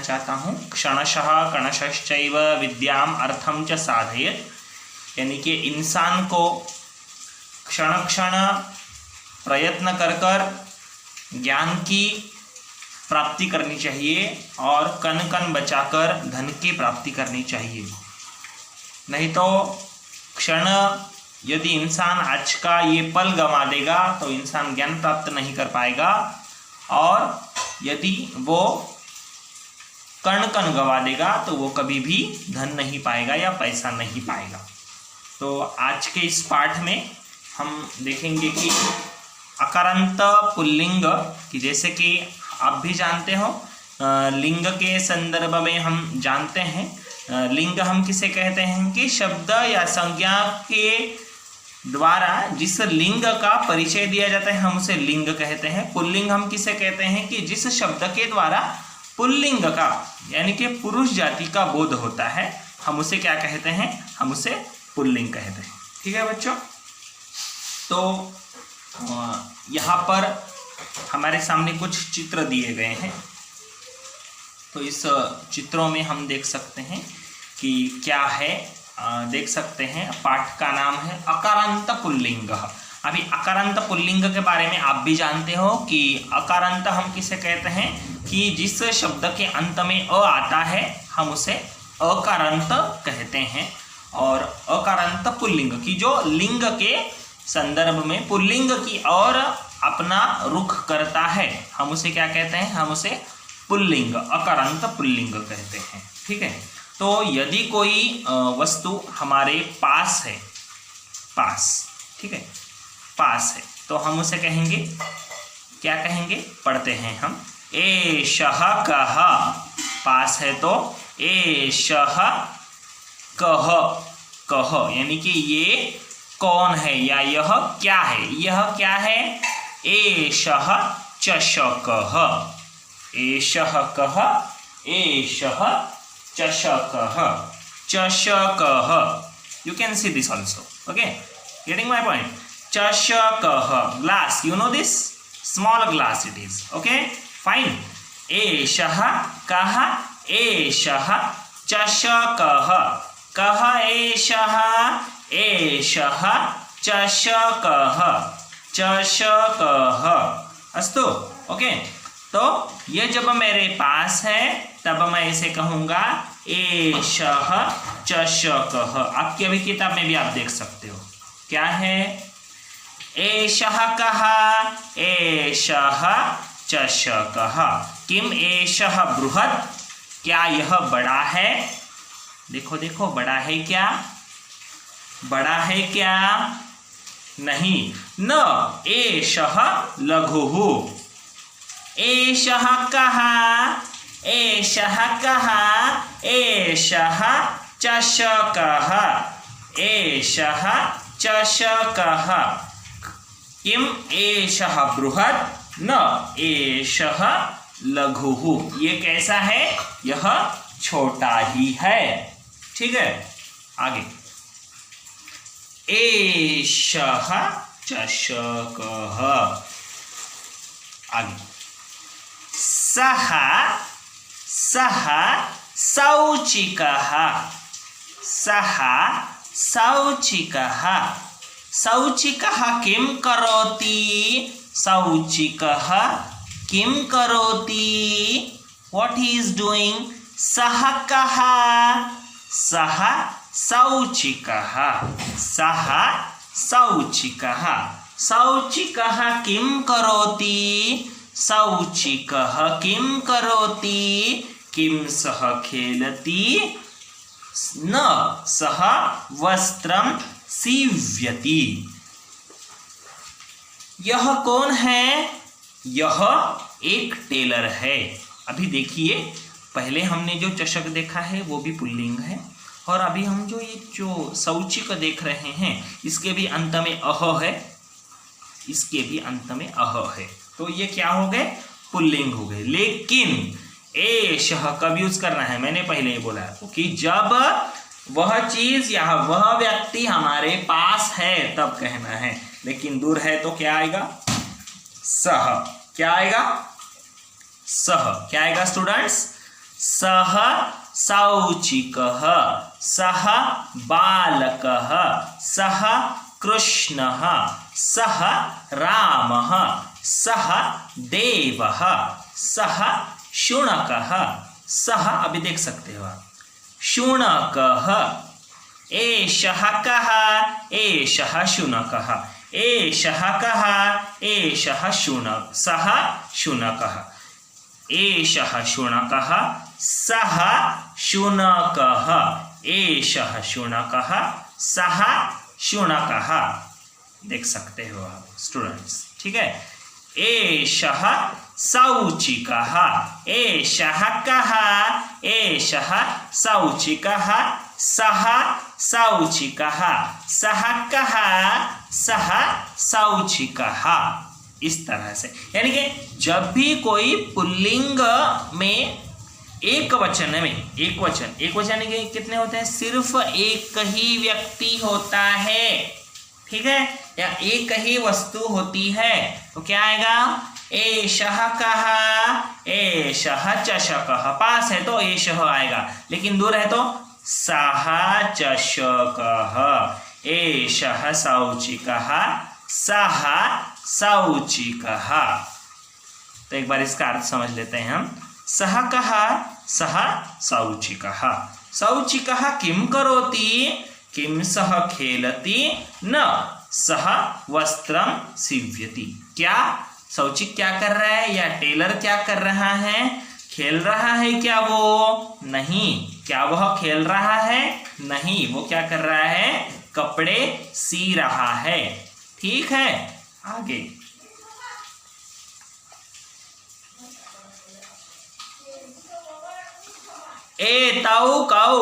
चाहता हूँ क्षणशः कणशश्चैव विद्याम अर्थम च साधयेत्, यानी कि इंसान को क्षण क्षण प्रयत्न कर कर ज्ञान की प्राप्ति करनी चाहिए और कण कण बचाकर धन की प्राप्ति करनी चाहिए। नहीं तो क्षण यदि इंसान आज का ये पल गंवा देगा तो इंसान ज्ञान प्राप्त नहीं कर पाएगा, और यदि वो कण कण गंवा देगा तो वो कभी भी धन नहीं पाएगा या पैसा नहीं पाएगा। तो आज के इस पाठ में हम देखेंगे कि अकारांत पुल्लिंग कि जैसे कि आप भी जानते हो, लिंग के संदर्भ में हम जानते हैं लिंग हम किसे कहते हैं कि शब्द या संज्ञा के द्वारा जिस लिंग का परिचय दिया जाता है हम उसे लिंग कहते हैं। पुल्लिंग हम किसे कहते हैं कि जिस शब्द के द्वारा पुल्लिंग का यानी कि पुरुष जाति का बोध होता है हम उसे क्या कहते हैं, हम उसे पुल्लिंग कहते हैं। ठीक है बच्चों, तो यहाँ पर हमारे सामने कुछ चित्र दिए गए हैं, तो इस चित्रों में हम देख सकते हैं कि क्या है। देख सकते हैं पाठ का नाम है अकारांत पुल्लिंग। अभी अकारांत पुल्लिंग के बारे में आप भी जानते हो कि अकारांत हम किसे कहते हैं कि जिस शब्द के अंत में अ आता है हम उसे अकारांत कहते हैं, और अकारांत पुल्लिंग की जो लिंग के संदर्भ में पुल्लिंग की ओर अपना रुख करता है हम उसे क्या कहते हैं, हम उसे पुल्लिंग अकारांत पुल्लिंग कहते हैं। ठीक है, तो यदि कोई वस्तु हमारे पास है, पास, ठीक है, पास है, तो हम उसे कहेंगे, क्या कहेंगे, पढ़ते हैं हम एषः कः। पास है तो एषः कः, कः यानी कि ये कौन है या यह क्या है, यह क्या है, एषः चषकः, एषः कः, एषः चषकः, चषकः। You can see this also. Okay, getting my point? चषकः, glass. You know this? Small glass it is. Okay, fine. एषः कः, एषः चषकः, कः एषः, एषः चषकः, चषकः। अस्तु, ओके। तो ये जब मेरे पास है तब मैं इसे कहूँगा एषः चषकः। आपकी अभी किताब में भी आप देख सकते हो क्या है, एषः कः, एषः चषकः। किम एषः बृहत्, क्या यह बड़ा है, देखो देखो बड़ा है क्या, बड़ा है क्या, नहीं, न एषः लघुः। एषः कः, एषः कः, एषः चषकः, एषः चषकः। किम एषः बृहत्, न एषः लघुः। ये कैसा है, यह छोटा ही है। ठीक है, आगे एषः चषकः, आगे सः, सः शौचिकः, सः शौचिकः, शौचिकः किं करोति, शौचिकः किं करोति, what he is doing, सः कः, सः शौचिकः, सः शौचिकः, शौचिकः किं करोति, शौचिकः किं करोति, किं सः खेलति, न सः वस्त्रं सीव्यति। यह कौन है, यह एक टेलर है। अभी देखिए पहले हमने जो चषक देखा है वो भी पुल्लिंग है, और अभी हम जो शौचिक देख रहे हैं इसके भी अंत में अह है, इसके भी अंत में अह है, तो ये क्या हो गए, पुल्लिंग हो गए। लेकिन एषः कब यूज करना है, मैंने पहले ही बोला कि जब वह चीज या वह व्यक्ति हमारे पास है तब कहना है, लेकिन दूर है तो क्या आएगा, सह। क्या आएगा, सह। क्या आएगा स्टूडेंट्स, सः सौचिकः, सः बालकः, सः कृष्णः, सः रामः, सः देवः, सः शुनकः, सः अभी देख सकते हो आप, शुनकः, एषः कः, एषः शुनकः, एषः कः, एषः शुनक, सः शुनकः, एषः शुनकः, सः शुनकः, एषः शुनकः, सः शुनकः। देख सकते हो आप स्टूडेंट्स, ठीक है। एषः सौचिकः, एषः कः, एषः सौचिकः, सः सौचिकः, सः कः, सः सौचिकः। इस तरह से, यानी कि जब भी कोई पुल्लिंग में एक वचन में, एक वचन के कितने होते हैं, सिर्फ एक ही व्यक्ति होता है, ठीक है, या एक ही वस्तु होती है, तो क्या आएगा, एषः कः, एषः चषकः, पास है तो एषः आएगा, लेकिन दूर है तो सः चषकः, एषः शौचिकः, सः शौचिकः। तो एक बार इसका अर्थ समझ लेते हैं हम। सः कः, सः शौचिकः, शौचिकः किं करोति, किं सः खेलति, न सः वस्त्रं सीव्यति। क्या शौचिक क्या कर रहा है, या टेलर क्या कर रहा है, खेल रहा है क्या वो, नहीं, क्या वह खेल रहा है, नहीं, वो क्या कर रहा है, कपड़े सी रहा है, ठीक है। आगे, एतौ कौ,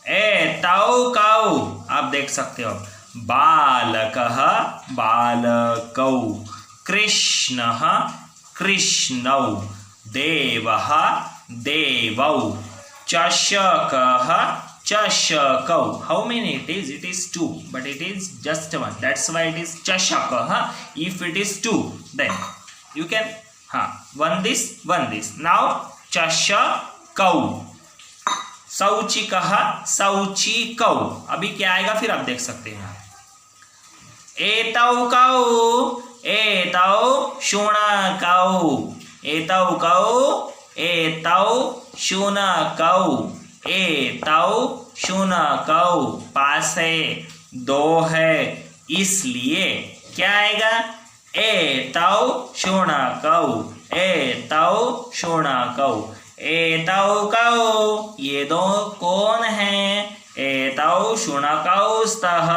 एतौ कौ, आप देख सकते हो, बालकः बालकौ, कृष्णः कृष्णौ, देवः देवौ, चषकः चषकौ। How many it is? It is 2, but it is just 1. That's why it is chashakah. If it is 2, then you can one this. Now chashakau, शौचिकः शौचिकौ, अभी क्या आएगा फिर आप देख सकते हैं। एतौ कौ, एतौ शुनकौ, एतौ कौ, एतौ शुनकौ, एतौ शुनकौ, पास है, दो है, इसलिए क्या आएगा, एतौ शुनकौ, एतौ शुनकौ, एतौ कौ, ये दो कौन है, एतौ शुनकौ स्तः,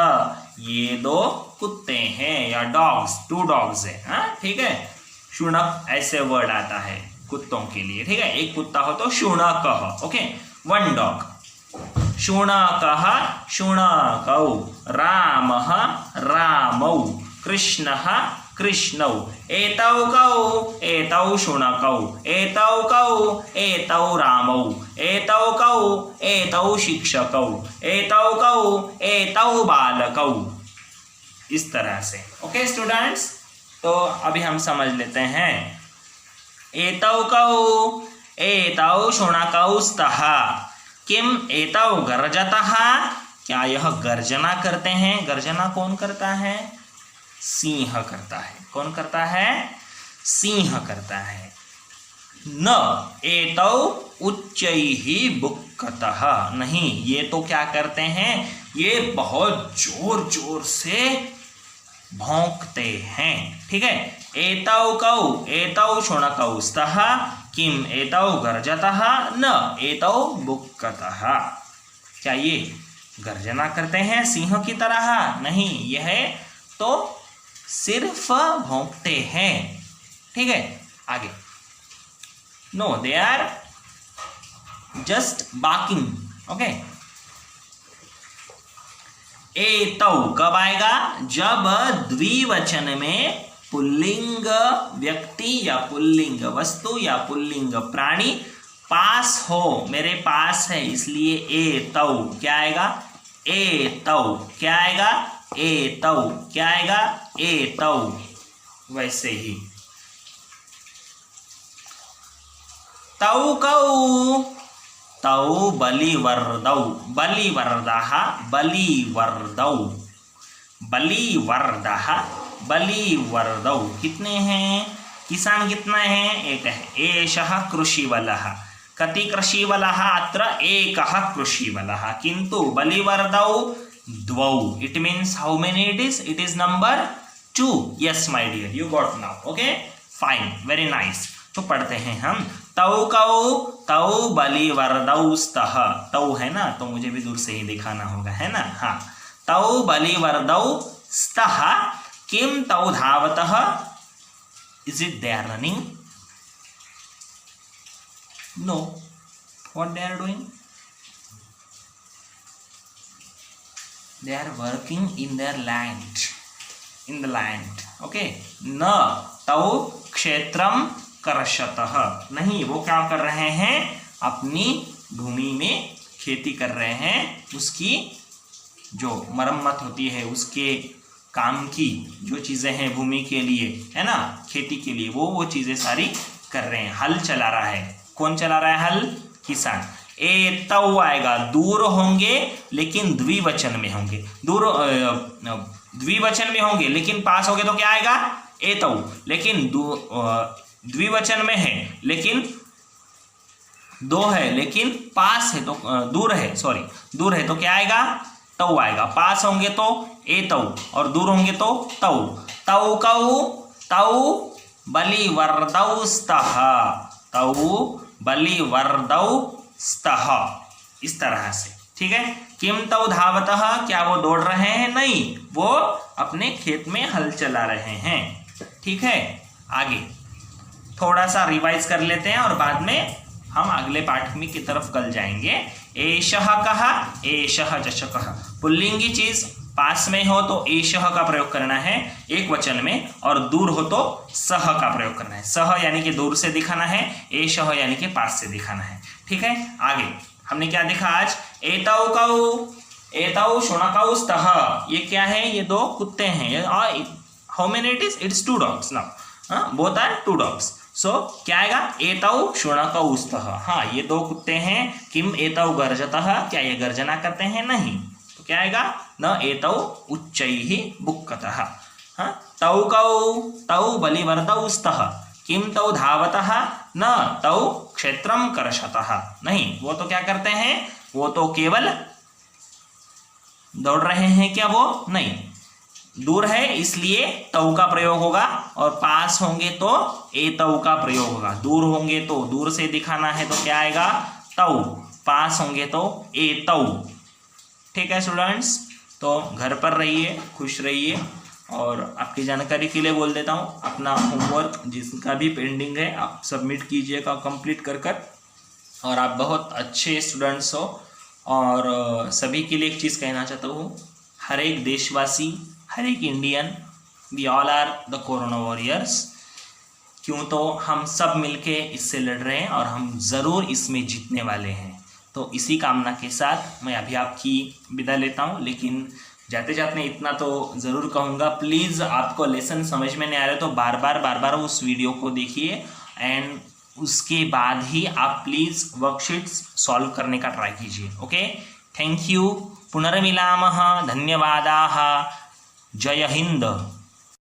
ये दो कुत्ते हैं या डॉग्स, 2 डॉग्स है, हाँ ठीक है। शुनक ऐसे वर्ड आता है कुत्तों के लिए, ठीक है, एक कुत्ता हो तो शुनकः, ओके, 1 डॉग। शुनकः शुनकौ, रामः रामौ, कृष्णः कृष्णौ, एतौ कौ, एतौ शुनकौ, एतौ कौ, एतौ रामौ, एतौ कौ, एतौ शिक्षकौ, एतौ कौ, एतौ बालकौ। इस तरह से, ओके स्टूडेंट्स। तो अभी हम समझ लेते हैं। एतौ कौ, एतौ शुनकौ स्तः, किम एतौ गर्जतः, क्या यह गर्जना करते हैं, गर्जना कौन करता है, सिंह करता है, कौन करता है, सिंह करता है। न एतौ उच्चैः बुक्कतः, नहीं, ये तो क्या करते हैं, ये बहुत जोर जोर से भौंकते हैं, ठीक है। एतौ कौ, एतौ शुनकौ स्तः, किम एतौ गर्जतः, न एतौ बुक्कतः, क्या ये गर्जना करते हैं सिंह की तरह, नहीं, यह तो सिर्फ भौंकते हैं, ठीक है। आगे, no they are just barking, okay. एतौ कब आएगा, जब द्विवचन में पुल्लिंग व्यक्ति या पुल्लिंग वस्तु या पुल्लिंग प्राणी पास हो, मेरे पास है, इसलिए एतौ क्या आएगा, एतौ क्या आएगा, एतौ क्या आएगा, एतौ। वैसे ही तौ कौ तौ बलिवर्दौ बलिवर्दः बलिवर्दौ बलिवर्दः बलिवर्दौ। कितने हैं किसान? कितना है? एक है। एषः कृषिवलः। कति कृषिवलः? अत्र एकः कृषिवलः। किन्तु बलिवर्दौ द्वौ। It means how many it is? It is number 2। Yes my dear, you got now. Okay fine, very nice. तो पढ़ते हैं हम। तौ कौ तौ बलिवर्दौ स्तः। तौ है ना, तो मुझे भी दूर से ही दिखाना होगा, है ना। हाँ, तौ बलिवर्दौ स्तः किम तौ धावतः। Is it they are running? No, what they are doing? They are working in their land, in the land. Okay. न तौ क्षेत्रम कर्षतः। नहीं, वो क्या कर रहे हैं? अपनी भूमि में खेती कर रहे हैं। उसकी जो मरम्मत होती है, उसके काम की जो चीज़ें हैं भूमि के लिए, है ना, खेती के लिए, वो चीज़ें सारी कर रहे हैं। हल चला रहा है। कौन चला रहा है हल? किसान। एतौ आएगा, दूर होंगे लेकिन द्विवचन में होंगे। दूर द्विवचन में होंगे लेकिन पास होंगे तो क्या आएगा? एतौ। लेकिन द्विवचन में है लेकिन दो है लेकिन पास है तो दूर है, सॉरी दूर है तो क्या आएगा? तौ आएगा। पास होंगे तो एतौ और दूर होंगे तो तौ। तौ कौ तौ बलिवर्दौ स्तः। तौ बलिवर्दौ स्तः, इस तरह से। ठीक है। किम तौ धावतः, क्या वो दौड़ रहे हैं? नहीं, वो अपने खेत में हल चला रहे हैं। ठीक है। आगे थोड़ा सा रिवाइज कर लेते हैं और बाद में हम अगले पाठ में की तरफ कल जाएंगे। एषः कहा, एषः चषकः। पुल्लिंगी चीज पास में हो तो एषः का प्रयोग करना है एक वचन में, और दूर हो तो सह का प्रयोग करना है। सह यानी कि दूर से दिखाना है, एषः यानी कि पास से दिखाना है। ठीक है। आगे हमने क्या देखा आज? एतौ कौ एतौ शुनकौ स्तः। ये क्या है? ये दो कुत्ते हैं। How many it is? It's 2 dogs now. Both are 2 dogs. So क्या आएगा? एतौ शुनकौ स्तः। हाँ, ये दो कुत्ते हैं। किम एतौ गर्जतः, क्या ये गर्जना करते हैं? नहीं, तो क्या आएगा? न एतौ उच्चैः बुक्कतः। हाँ, तौ कौ तौ बलिवर्दौ स्तः किम तौ धावतः न तौ क्षेत्रम कर्षतः। नहीं, वो तो क्या करते हैं? वो तो केवल दौड़ रहे हैं। क्या वो? नहीं, दूर है इसलिए तौ का प्रयोग होगा, और पास होंगे तो एतौ का प्रयोग होगा। दूर होंगे तो दूर से दिखाना है तो क्या आएगा? तौ। पास होंगे तो एतौ। ठीक है स्टूडेंट्स, तो घर पर रहिए, खुश रहिए। और आपकी जानकारी के लिए बोल देता हूँ, अपना होमवर्क जिसका भी पेंडिंग है आप सबमिट कीजिएगा कंप्लीट कर। और आप बहुत अच्छे स्टूडेंट्स हो। और सभी के लिए एक चीज़ कहना चाहता हूँ, हर एक देशवासी, हर एक Indian, we all are the corona warriors. क्यों? तो हम सब मिलके इससे लड़ रहे हैं और हम ज़रूर इसमें जीतने वाले हैं। तो इसी कामना के साथ मैं अभी आपकी विदा लेता हूँ। लेकिन जाते जाते इतना तो ज़रूर कहूँगा, प्लीज़ आपको लेसन समझ में नहीं आ रहा तो बार बार उस वीडियो को देखिए, एंड उसके बाद ही आप प्लीज़ वर्कशीट्स सॉल्व करने का ट्राई कीजिए। Okay, thank you. पुनर्मिलामः। धन्यवादाः। जय हिंद।